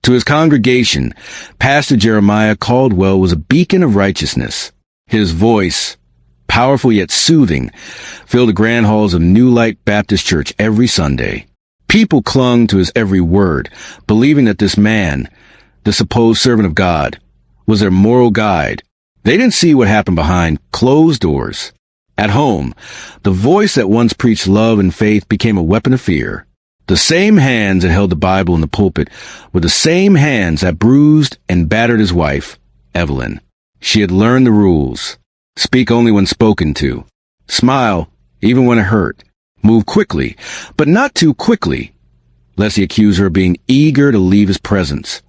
To his congregation, Pastor Jeremiah Caldwell was a beacon of righteousness. His voice, powerful yet soothing, filled the grand halls of New Light Baptist Church every Sunday. People clung to his every word, believing that this man, the supposed servant of God, was their moral guide. They didn't see what happened behind closed doors. At home, the voice that once preached love and faith became a weapon of fear. The same hands that held the Bible in the pulpit were the same hands that bruised and battered his wife, Evelyn. She had learned the rules. Speak only when spoken to. Smile, even when it hurt. Move quickly, but not too quickly, lest he accuse her of being eager to leave his presence.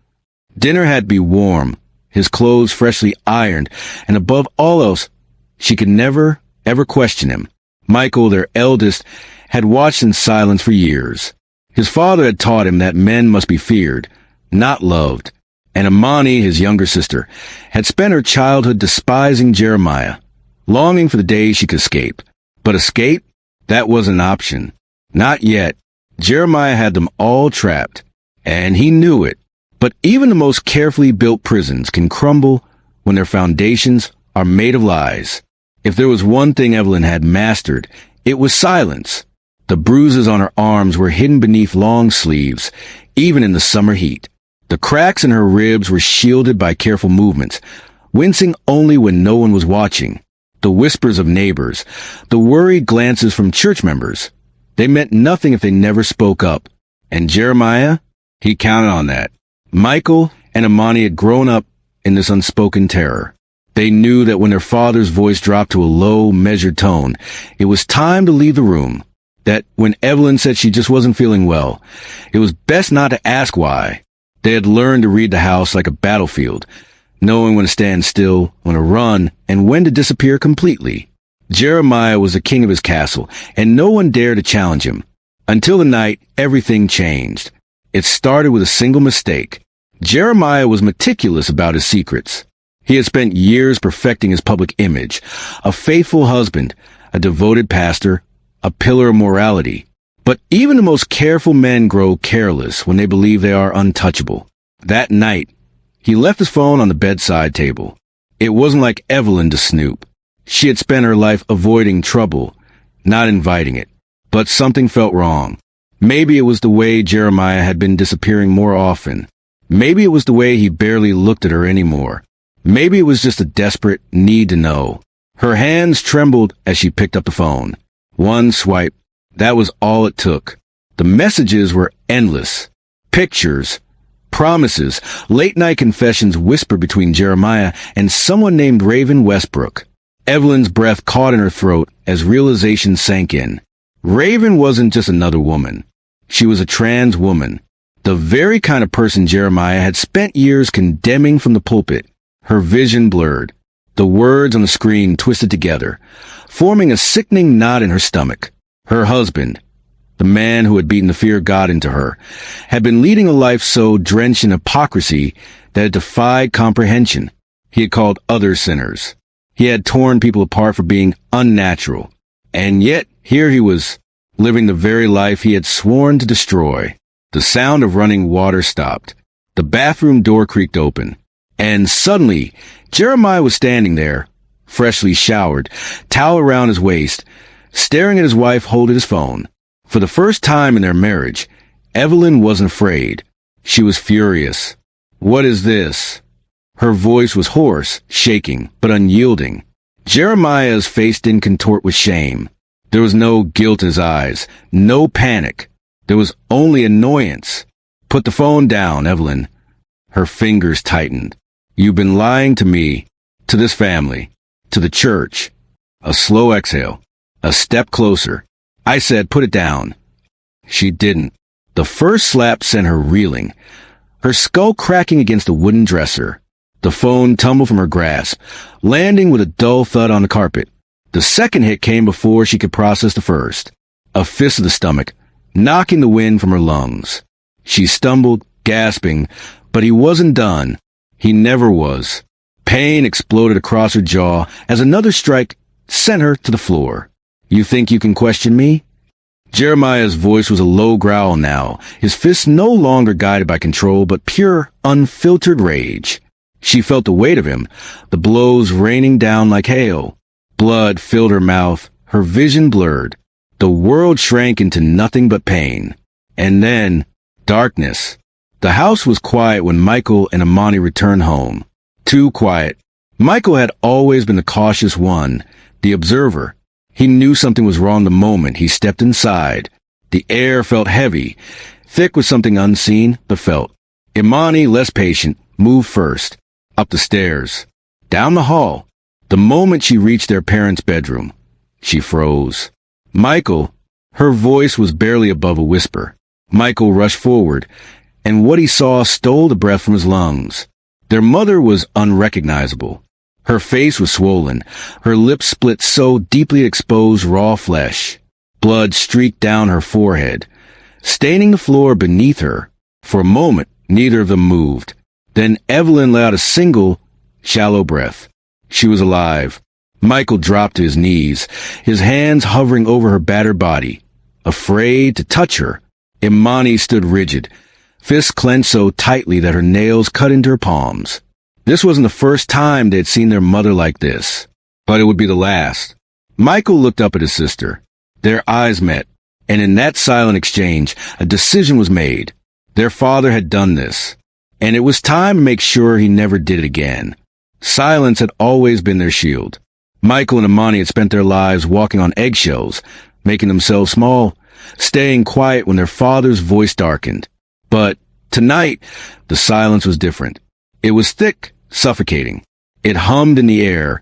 Dinner had to be warm, his clothes freshly ironed, and above all else, she could never, ever question him. Michael, their eldest, had watched in silence for years. His father had taught him that men must be feared, not loved. And Imani, his younger sister, had spent her childhood despising Jeremiah, longing for the day she could escape. But escape? That wasn't an option. Not yet. Jeremiah had them all trapped, and he knew it. But even the most carefully built prisons can crumble when their foundations are made of lies. If there was one thing Evelyn had mastered, it was silence. The bruises on her arms were hidden beneath long sleeves, even in the summer heat. The cracks in her ribs were shielded by careful movements, wincing only when no one was watching. The whispers of neighbors, the worried glances from church members, they meant nothing if they never spoke up. And Jeremiah? He counted on that. Michael and Imani had grown up in this unspoken terror. They knew that when their father's voice dropped to a low, measured tone, it was time to leave the room. That when Evelyn said she just wasn't feeling well, it was best not to ask why. They had learned to read the house like a battlefield, knowing when to stand still, when to run, and when to disappear completely. Jeremiah was the king of his castle, and no one dared to challenge him. Until the night, everything changed. It started with a single mistake. Jeremiah was meticulous about his secrets. He had spent years perfecting his public image, a faithful husband, a devoted pastor, a pillar of morality. But even the most careful men grow careless when they believe they are untouchable. That night, he left his phone on the bedside table. It wasn't like Evelyn to snoop. She had spent her life avoiding trouble, not inviting it. But something felt wrong. Maybe it was the way Jeremiah had been disappearing more often. Maybe it was the way he barely looked at her anymore. Maybe it was just a desperate need to know. Her hands trembled as she picked up the phone. One swipe. That was all it took. The messages were endless. Pictures, promises, late-night confessions whispered between Jeremiah and someone named Raven Westbrook. Evelyn's breath caught in her throat as realization sank in. Raven wasn't just another woman. She was a trans woman. The very kind of person Jeremiah had spent years condemning from the pulpit. Her vision blurred. The words on the screen twisted together, forming a sickening knot in her stomach. Her husband, the man who had beaten the fear of God into her, had been leading a life so drenched in hypocrisy that it defied comprehension. He had called others sinners. He had torn people apart for being unnatural. And yet, here he was, living the very life he had sworn to destroy. The sound of running water stopped. The bathroom door creaked open. And suddenly, Jeremiah was standing there, freshly showered, towel around his waist, staring at his wife holding his phone. For the first time in their marriage, Evelyn wasn't afraid. She was furious. "What is this?" Her voice was hoarse, shaking, but unyielding. Jeremiah's face didn't contort with shame. There was no guilt in his eyes, no panic. There was only annoyance. "Put the phone down, Evelyn." Her fingers tightened. "You've been lying to me, to this family, to the church." A slow exhale. A step closer. "I said, put it down." She didn't. The first slap sent her reeling, her skull cracking against the wooden dresser. The phone tumbled from her grasp, landing with a dull thud on the carpet. The second hit came before she could process the first. A fist to the stomach, knocking the wind from her lungs. She stumbled, gasping, but he wasn't done. He never was. Pain exploded across her jaw as another strike sent her to the floor. "You think you can question me?" Jeremiah's voice was a low growl now, his fists no longer guided by control but pure, unfiltered rage. She felt the weight of him, the blows raining down like hail. Blood filled her mouth, her vision blurred. The world shrank into nothing but pain. And then, darkness. The house was quiet when Michael and Imani returned home. Too quiet. Michael had always been the cautious one, the observer. He knew something was wrong the moment he stepped inside. The air felt heavy, thick with something unseen but felt. Imani, less patient, moved first. Up the stairs. Down the hall. The moment she reached their parents' bedroom, she froze. Michael, her voice was barely above a whisper. Michael rushed forward, and what he saw stole the breath from his lungs. Their mother was unrecognizable. Her face was swollen, her lips split so deeply it exposed raw flesh. Blood streaked down her forehead, staining the floor beneath her. For a moment, neither of them moved. Then Evelyn let out a single, shallow breath. She was alive. Michael dropped to his knees, his hands hovering over her battered body. Afraid to touch her, Imani stood rigid, fists clenched so tightly that her nails cut into her palms. This wasn't the first time they had seen their mother like this, but it would be the last. Michael looked up at his sister. Their eyes met, and in that silent exchange, a decision was made. Their father had done this, and it was time to make sure he never did it again. Silence had always been their shield. Michael and Imani had spent their lives walking on eggshells, making themselves small, staying quiet when their father's voice darkened. But tonight, the silence was different. It was thick, suffocating. It hummed in the air,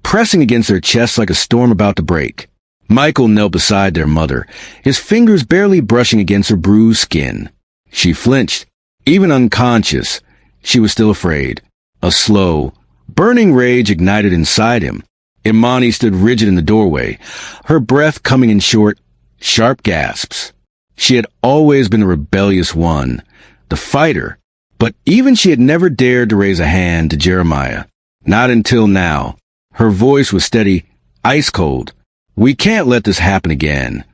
pressing against their chests like a storm about to break. Michael knelt beside their mother, his fingers barely brushing against her bruised skin. She flinched. Even unconscious, she was still afraid. A slow, burning rage ignited inside him. Imani stood rigid in the doorway, her breath coming in short, sharp gasps. She had always been the rebellious one, the fighter, but even she had never dared to raise a hand to Jeremiah. Not until now. Her voice was steady, ice cold. "We can't let this happen again."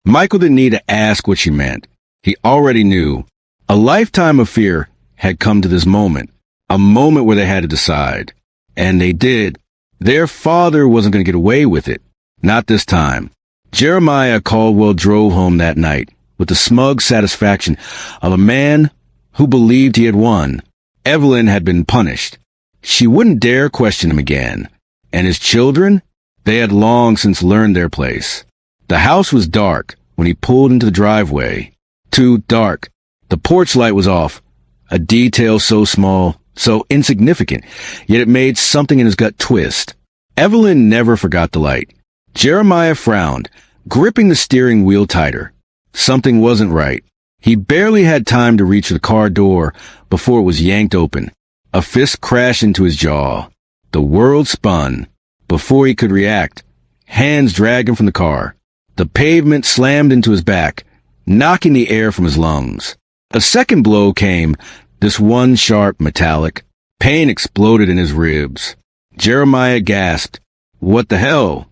Michael didn't need to ask what she meant. He already knew. A lifetime of fear had come to this moment, a moment where they had to decide. And they did. Their father wasn't going to get away with it. Not this time. Jeremiah Caldwell drove home that night with the smug satisfaction of a man who believed he had won. Evelyn had been punished. She wouldn't dare question him again. And his children? They had long since learned their place. The house was dark when he pulled into the driveway. Too dark. The porch light was off, a detail so small, so insignificant, yet it made something in his gut twist. Evelyn never forgot the light. Jeremiah frowned, gripping the steering wheel tighter. Something wasn't right. He barely had time to reach the car door before it was yanked open. A fist crashed into his jaw. The world spun. Before he could react, hands dragged him from the car. The pavement slammed into his back, knocking the air from his lungs. A second blow came, this one sharp, metallic. Pain exploded in his ribs. Jeremiah gasped. What the hell?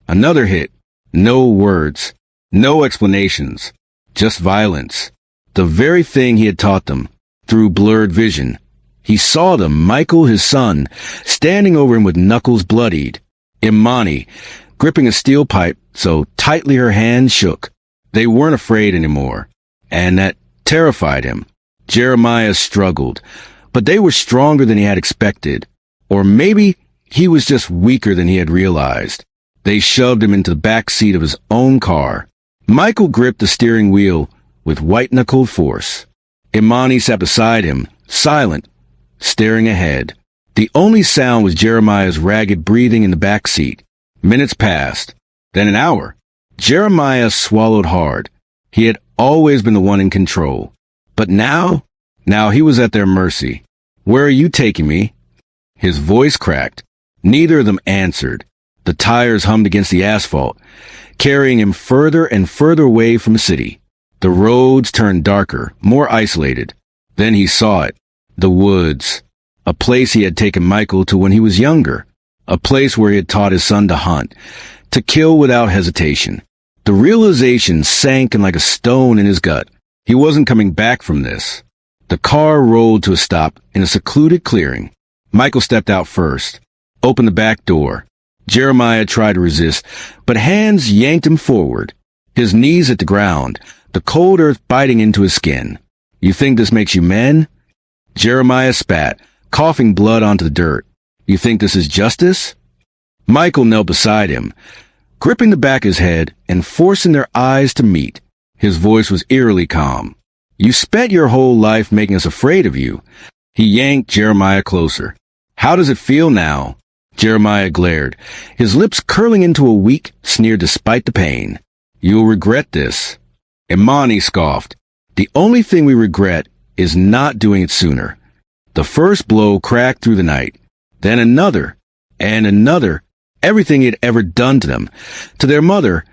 Another hit. No words. No explanations. Just violence. The very thing he had taught them. Through blurred vision. He saw them, Michael, his son, standing over him with knuckles bloodied. Imani, gripping a steel pipe so tightly her hands shook. They weren't afraid anymore. And that terrified him. Jeremiah struggled, but they were stronger than he had expected. Or maybe he was just weaker than he had realized. They shoved him into the back seat of his own car. Michael gripped the steering wheel with white-knuckled force. Imani sat beside him, silent, staring ahead. The only sound was Jeremiah's ragged breathing in the back seat. Minutes passed, then an hour. Jeremiah swallowed hard. He had always been the one in control. But now he was at their mercy. "Where are you taking me?" His voice cracked. Neither of them answered. The tires hummed against the asphalt, carrying him further and further away from the city. The roads turned darker, more isolated. Then he saw it. The woods. A place he had taken Michael to when he was younger. A place where he had taught his son to hunt, to kill without hesitation. The realization sank in like a stone in his gut. He wasn't coming back from this. The car rolled to a stop in a secluded clearing. Michael stepped out first, opened the back door. Jeremiah tried to resist, but hands yanked him forward. His knees hit the ground, the cold earth biting into his skin. "You think this makes you men?" Jeremiah spat, coughing blood onto the dirt. "You think this is justice?" Michael knelt beside him, gripping the back of his head and forcing their eyes to meet. His voice was eerily calm. "You spent your whole life making us afraid of you." He yanked Jeremiah closer. "How does it feel now?" Jeremiah glared, his lips curling into a weak sneer despite the pain. "You'll regret this." Imani scoffed. "The only thing we regret is not doing it sooner." The first blow cracked through the night, then another, and another. Everything he had ever done to them, to their mother,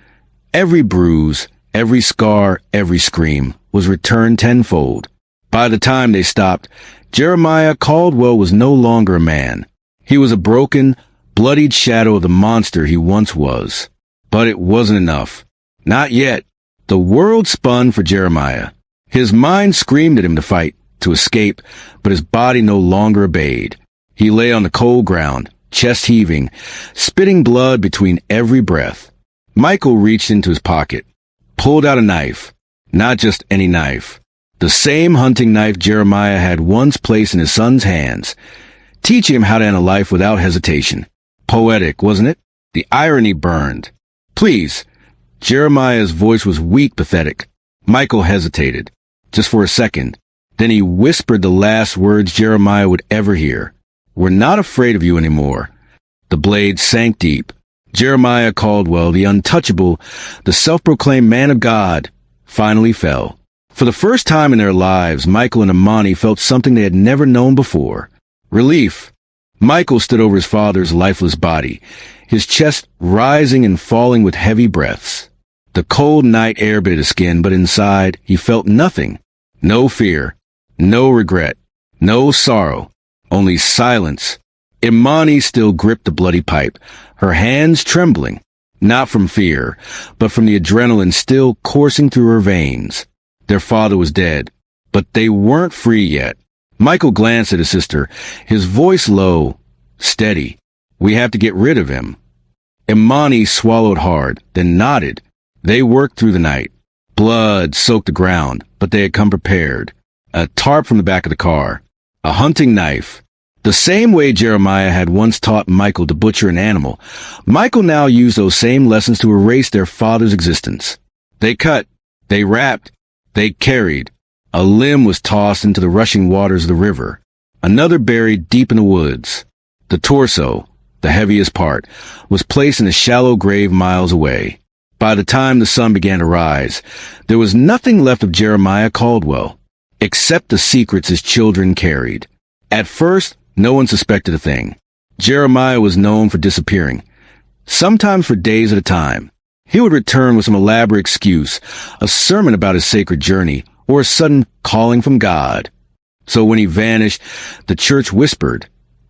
every bruise, every scar, every scream, was returned tenfold. By the time they stopped, Jeremiah Caldwell was no longer a man. He was a broken, bloodied shadow of the monster he once was. But it wasn't enough. Not yet. The world spun for Jeremiah. His mind screamed at him to fight, to escape, but his body no longer obeyed. He lay on the cold ground, chest heaving, spitting blood between every breath. Michael reached into his pocket, pulled out a knife. Not just any knife. The same hunting knife Jeremiah had once placed in his son's hands, teaching him how to end a life without hesitation. Poetic, wasn't it? The irony burned. "Please." Jeremiah's voice was weak, pathetic. Michael hesitated, just for a second. Then he whispered the last words Jeremiah would ever hear. "We're not afraid of you anymore." The blade sank deep. Jeremiah Caldwell, the untouchable, the self-proclaimed man of God, finally fell. For the first time in their lives, Michael and Imani felt something they had never known before. Relief. Michael stood over his father's lifeless body, his chest rising and falling with heavy breaths. The cold night air bit his skin, but inside he felt nothing. No fear, no regret, no sorrow, only silence. Imani still gripped the bloody pipe, her hands trembling, not from fear, but from the adrenaline still coursing through her veins. Their father was dead, but they weren't free yet. Michael glanced at his sister, his voice low, steady. "We have to get rid of him." Imani swallowed hard, then nodded. They worked through the night. Blood soaked the ground, but they had come prepared. A tarp from the back of the car. A hunting knife. The same way Jeremiah had once taught Michael to butcher an animal, Michael now used those same lessons to erase their father's existence. They cut. They wrapped. They carried. A limb was tossed into the rushing waters of the river. Another buried deep in the woods. The torso, the heaviest part, was placed in a shallow grave miles away. By the time the sun began to rise, there was nothing left of Jeremiah Caldwell, except the secrets his children carried. At first, no one suspected a thing. Jeremiah was known for disappearing, sometimes for days at a time. He would return with some elaborate excuse, a sermon about his sacred journey, or a sudden calling from God. So when he vanished, the church whispered,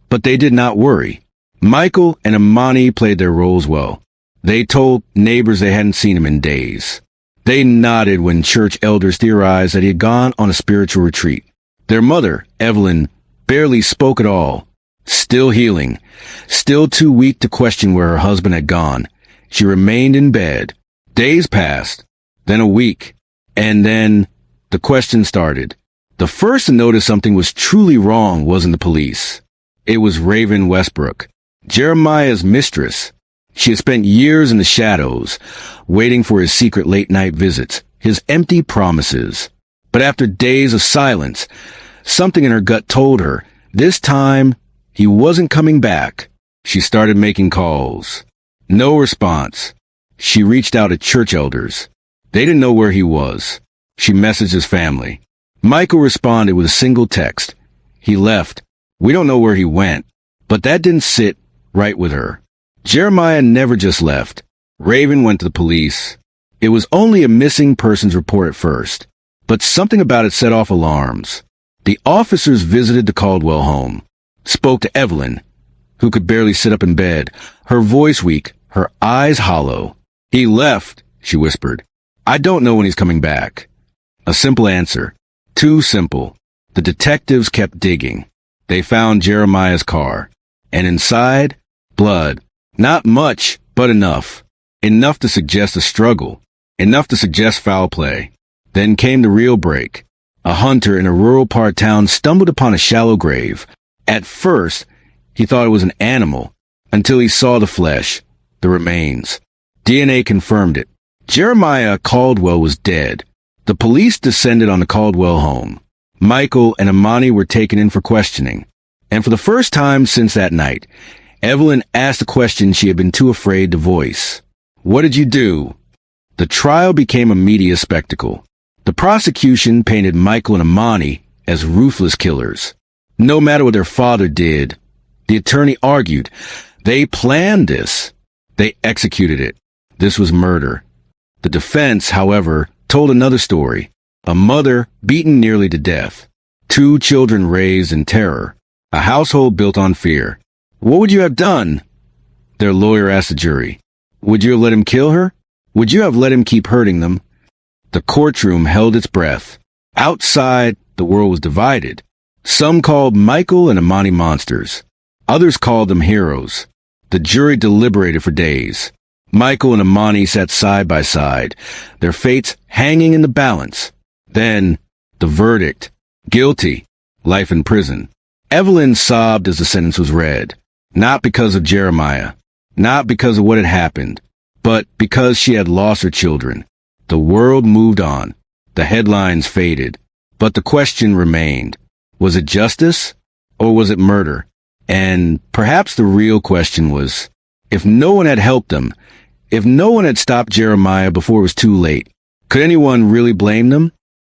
but they did not worry. Michael and Imani played their roles well. They told neighbors they hadn't seen him in days. They nodded when church elders theorized that he had gone on a spiritual retreat. Their mother, Evelyn, barely spoke at all. Still healing, still too weak to question where her husband had gone. She remained in bed. Days passed, then a week, and then the question started. The first to notice something was truly wrong wasn't the police. It was Raven Westbrook, Jeremiah's mistress. She had spent years in the shadows, waiting for his secret late-night visits, his empty promises. But after days of silence, something in her gut told her, this time, he wasn't coming back. She started making calls. No response. She reached out to church elders. They didn't know where he was. She messaged his family. Michael responded with a single text. He left. We don't know where he went. But that didn't sit right with her. Jeremiah never just left. Raven went to the police. It was only a missing persons report at first, but something about it set off alarms. The officers visited the Caldwell home, spoke to Evelyn, who could barely sit up in bed, her voice weak, her eyes hollow. He left, she whispered. I don't know when he's coming back. A simple answer. Too simple. The detectives kept digging. They found Jeremiah's car. And inside, blood. Not much, but enough. Enough to suggest a struggle. Enough to suggest foul play. Then came the real break. A hunter in a rural part town stumbled upon a shallow grave. At first, he thought it was an animal, until he saw the flesh, the remains. DNA confirmed it. Jeremiah Caldwell was dead. The police descended on the Caldwell home. Michael and Imani were taken in for questioning. And for the first time since that night, Evelyn asked a question she had been too afraid to voice. What did you do? The trial became a media spectacle. The prosecution painted Michael and Imani as ruthless killers. No matter what their father did, the attorney argued, they planned this. They executed it. This was murder. The defense, however, told another story. A mother beaten nearly to death. 2 children raised in terror. A household built on fear. What would you have done? Their lawyer asked the jury. Would you have let him kill her? Would you have let him keep hurting them? The courtroom held its breath. Outside, the world was divided. Some called Michael and Imani monsters. Others called them heroes. The jury deliberated for days. Michael and Imani sat side by side, their fates hanging in the balance. Then, the verdict. Guilty. Life in prison. Evelyn sobbed as the sentence was read. Not because of Jeremiah. Not because of what had happened. But because she had lost her children. The world moved on. The headlines faded. But the question remained. Was it justice? Or was it murder? And perhaps the real question was, if no one had helped them, if no one had stopped Jeremiah before it was too late, could anyone really blame them?